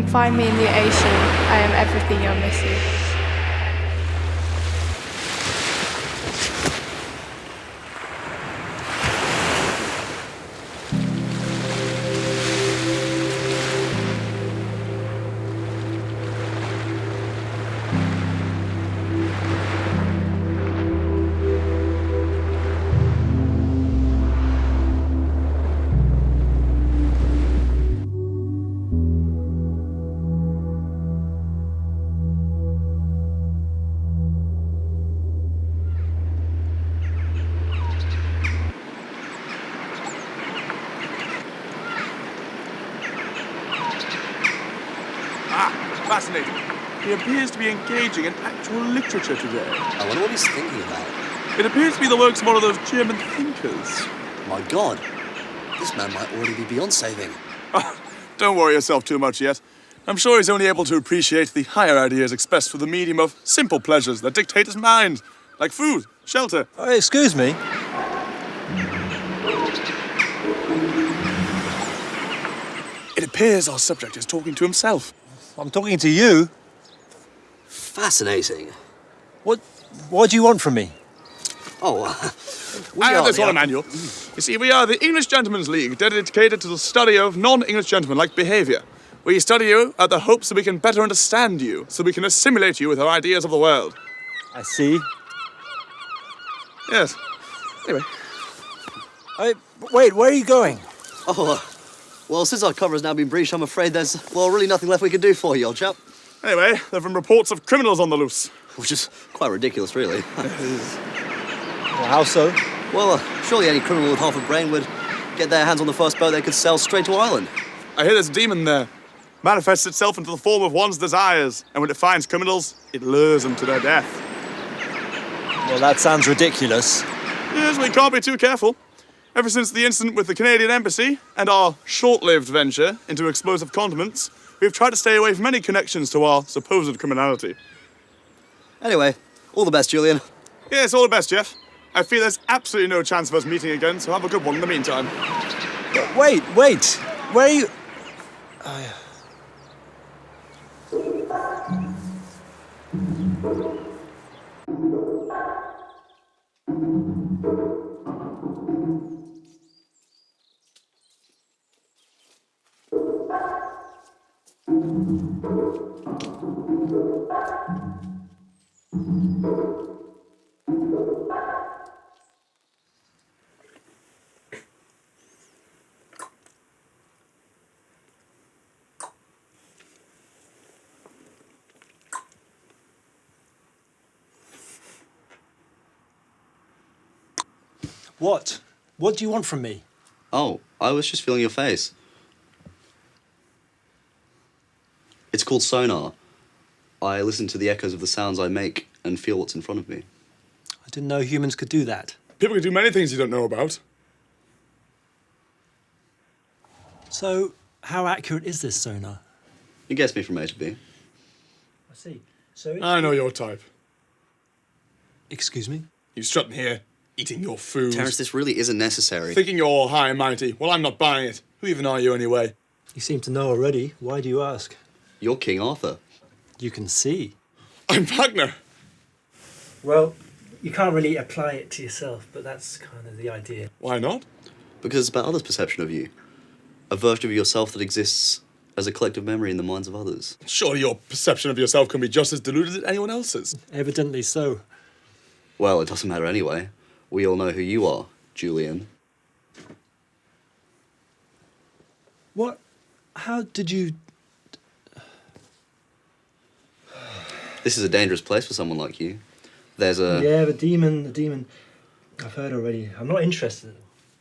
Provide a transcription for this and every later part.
Find me in the ocean. I am everything you're missing. Fascinating. He appears to be engaging in actual literature today. I wonder what he's thinking about. It appears to be the works of one of those German thinkers. My God, this man might already be beyond saving. Don't worry yourself too much yet. I'm sure he's only able to appreciate the higher ideas expressed through the medium of simple pleasures that dictate his mind, like food, shelter. Excuse me. It appears our subject is talking to himself. I'm talking to you. Fascinating. What do you want from me? Oh, I have this one, Emmanuel. You see, we are the English Gentlemen's League, dedicated to the study of non-English gentlemen-like behaviour. We study you at the hopes that we can better understand you, so we can assimilate you with our ideas of the world. I see. Yes. Anyway. Wait, where are you going? Well, since our cover has now been breached, I'm afraid there's, really nothing left we can do for you, old chap. Anyway, there have been reports of criminals on the loose. Which is quite ridiculous, really. Well, how so? Well, surely any criminal with half a brain would get their hands on the first boat they could sail straight to Ireland. I hear there's a demon there. Manifests itself into the form of one's desires, and when it finds criminals, it lures them to their death. Well, that sounds ridiculous. Yes, we can't be too careful. Ever since the incident with the Canadian Embassy and our short-lived venture into explosive condiments, we've tried to stay away from any connections to our supposed criminality. Anyway, all the best, Julian. Yes, all the best, Jeff. I feel there's absolutely no chance of us meeting again, so have a good one in the meantime. Wait. Where are you? What? What do you want from me? Oh, I was just feeling your face. It's called sonar. I listen to the echoes of the sounds I make and feel what's in front of me. I didn't know humans could do that. People can do many things you don't know about. So, how accurate is this sonar? You gets me from A to B. I see. So I know your type. Excuse me? You strutting here, eating your food. Terence, this really isn't necessary. Thinking you're high and mighty. Well, I'm not buying it. Who even are you anyway? You seem to know already. Why do you ask? You're King Arthur. You can see. I'm Wagner. Well, you can't really apply it to yourself, but that's kind of the idea. Why not? Because it's about others' perception of you. A version of yourself that exists as a collective memory in the minds of others. Surely your perception of yourself can be just as deluded as anyone else's. Evidently so. Well, it doesn't matter anyway. We all know who you are, Julian. What? How did you... This is a dangerous place for someone like you. There's a... Yeah, the demon... I've heard already. I'm not interested.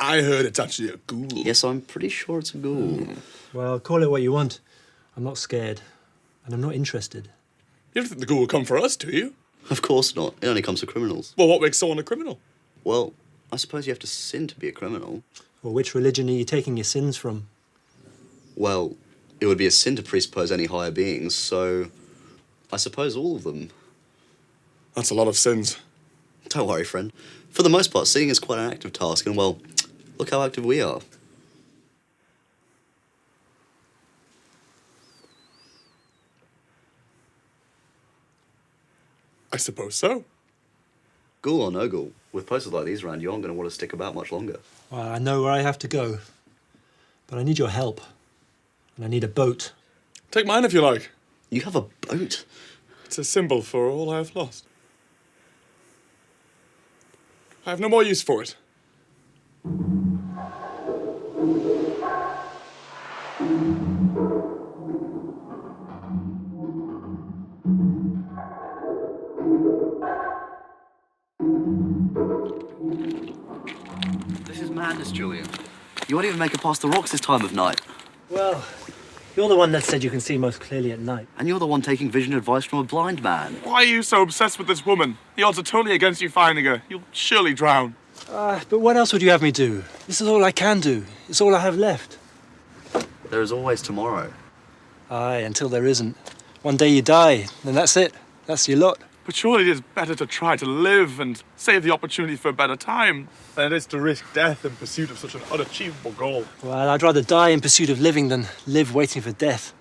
I heard it's actually a ghoul. Yes, I'm pretty sure it's a ghoul. Well, call it what you want. I'm not scared. And I'm not interested. You don't think the ghoul will come for us, do you? Of course not. It only comes for criminals. Well, what makes someone a criminal? Well, I suppose you have to sin to be a criminal. Well, which religion are you taking your sins from? Well, it would be a sin to presuppose any higher beings, so I suppose all of them. That's a lot of sins. Don't worry, friend. For the most part, seeing is quite an active task, and well, look how active we are. suppose so. Ghoul or no ghoul, with posters like these around, you aren't going to want to stick about much longer. Well, I know where I have to go, but I need your help. And I need a boat. Take mine if you like. You have a boat? It's a symbol for all I have lost. I have no more use for it. This is madness, Julian. You won't even make it past the rocks this time of night. Well, you're the one that said you can see most clearly at night. And you're the one taking vision advice from a blind man. Why are you so obsessed with this woman? The odds are totally against you finding her. You'll surely drown. But what else would you have me do? This is all I can do. It's all I have left. There is always tomorrow. Aye, until there isn't. One day you die, then that's it. That's your lot. But surely it is better to try to live and save the opportunity for a better time than it is to risk death in pursuit of such an unachievable goal. Well, I'd rather die in pursuit of living than live waiting for death.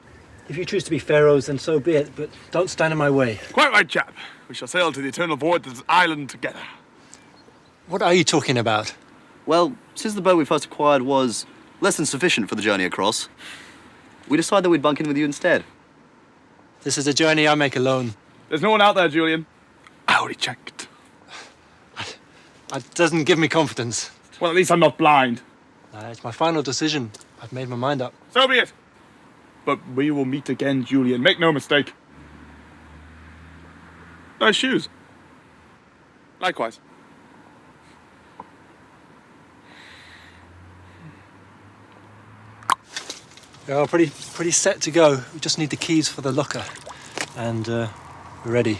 If you choose to be pharaohs, then so be it, but don't stand in my way. Quite right, chap. We shall sail to the eternal void of this island together. What are you talking about? Well, since the boat we first acquired was less than sufficient for the journey across, we decided that we'd bunk in with you instead. This is a journey I make alone. There's no one out there, Julian. I already checked. That doesn't give me confidence. Well, at least I'm not blind. It's my final decision. I've made my mind up. So be it. But we will meet again, Julian. Make no mistake. Nice shoes. Likewise. We're all pretty set to go. We just need the keys for the locker. And we're ready.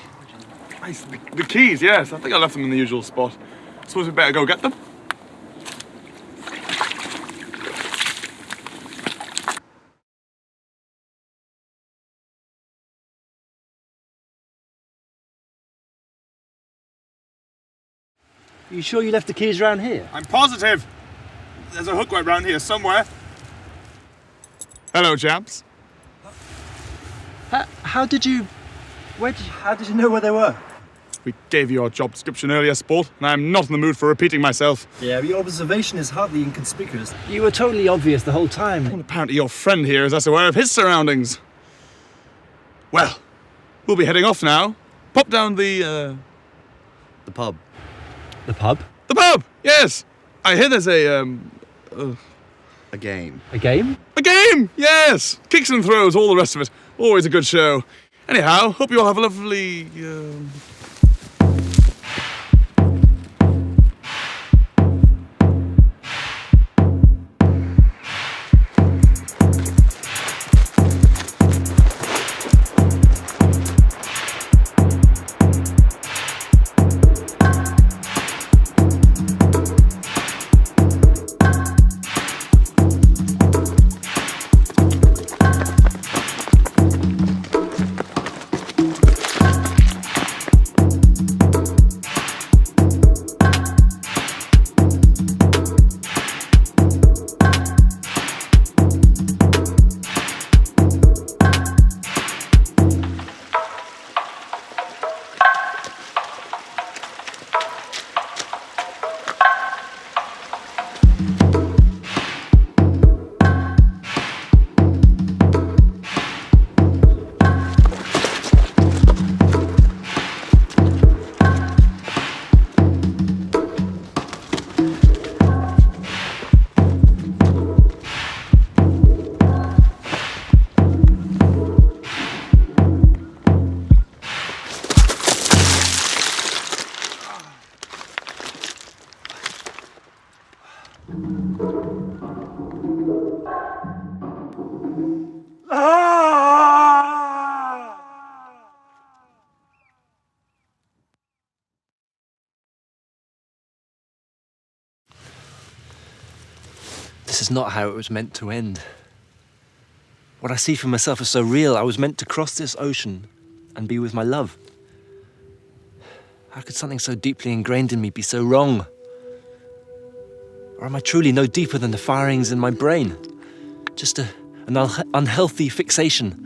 Nice. The keys, yes. I think I left them in the usual spot. Suppose we better go get them. Are you sure you left the keys around here? I'm positive. There's a hook right round here somewhere. Hello, chaps. How did you know where they were? We gave you our job description earlier, sport, and I'm not in the mood for repeating myself. Yeah, but your observation is hardly inconspicuous. You were totally obvious the whole time. Well, apparently your friend here is less aware of his surroundings. Well, we'll be heading off now. Pop down the pub. The pub? The pub, yes. I hear there's A game. A game? a game, yes. Kicks and throws, all the rest of it. Always a good show. Anyhow, hope you all have a lovely... This is not how it was meant to end. What I see for myself is so real. I was meant to cross this ocean and be with my love. How could something so deeply ingrained in me be so wrong? Or am I truly no deeper than the firings in my brain? Just an unhealthy fixation?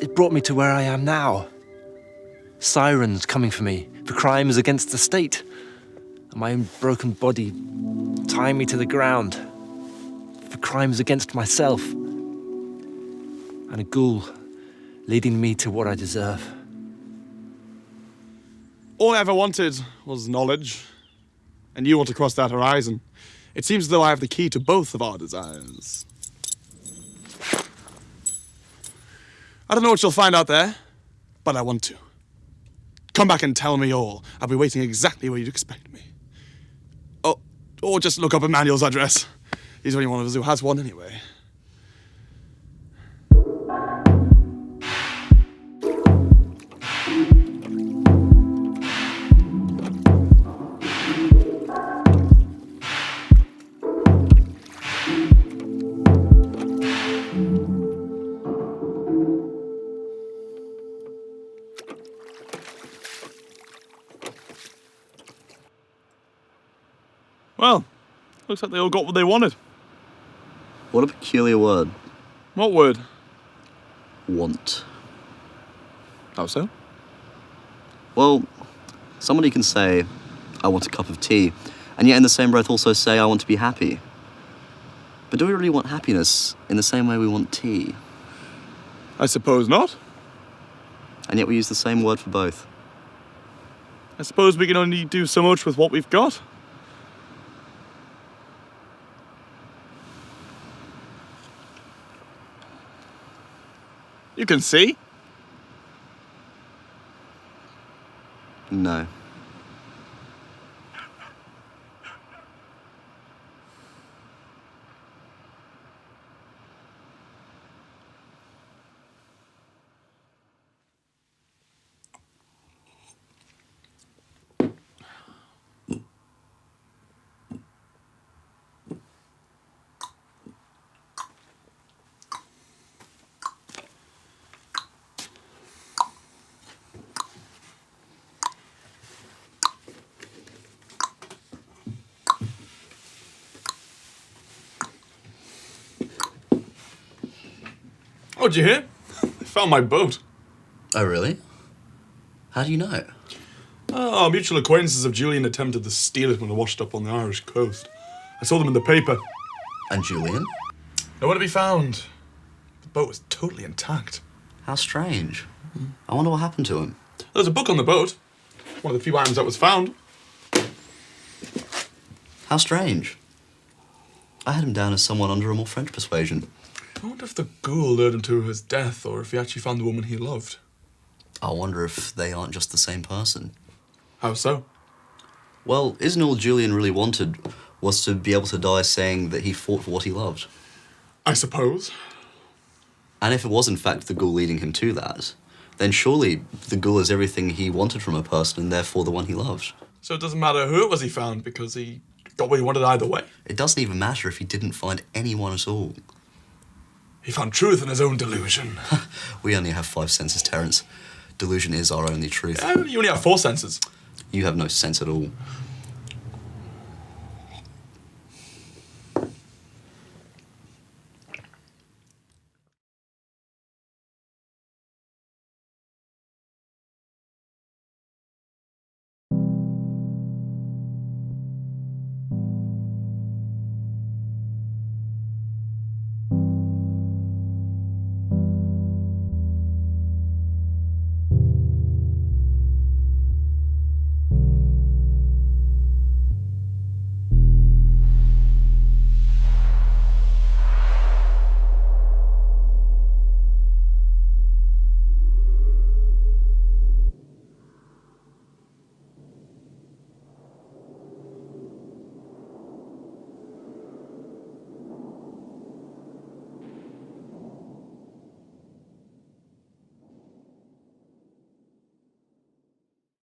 it brought me to where I am now. Sirens coming for me for crimes against the state. And my own broken body tying me to the ground for crimes against myself. And a ghoul leading me to what I deserve. All I ever wanted was knowledge, and you want to cross that horizon. It seems as though I have the key to both of our desires. I don't know what you'll find out there, but I want to. Come back and tell me all. I'll be waiting exactly where you'd expect me. Oh, or just look up Emmanuel's address. He's the only one of us who has one anyway. Well, looks like they all got what they wanted. What a peculiar word. What word? Want. How so? Well, somebody can say, I want a cup of tea, and yet in the same breath also say, I want to be happy. But do we really want happiness in the same way we want tea? I suppose not. And yet we use the same word for both. I suppose we can only do so much with what we've got. You can see. No. Oh, did you hear? They found my boat. Oh, really? How do you know? Our mutual acquaintances of Julian attempted to steal it when it washed up on the Irish coast. I saw them in the paper. And Julian? Nowhere to be found. The boat was totally intact. How strange. I wonder what happened to him. There's a book on the boat. One of the few items that was found. How strange. I had him down as someone under a more French persuasion. I wonder if the ghoul lured him to his death, or if he actually found the woman he loved. I wonder if they aren't just the same person. How so? Well, isn't all Julian really wanted was to be able to die saying that he fought for what he loved? I suppose. And if it was in fact the ghoul leading him to that, then surely the ghoul is everything he wanted from a person and therefore the one he loved. So it doesn't matter who it was he found, because he got what he wanted either way. It doesn't even matter if he didn't find anyone at all. He found truth in his own delusion. We only have 5 senses, Terence. Delusion is our only truth. You only have 4 senses. You have no sense at all.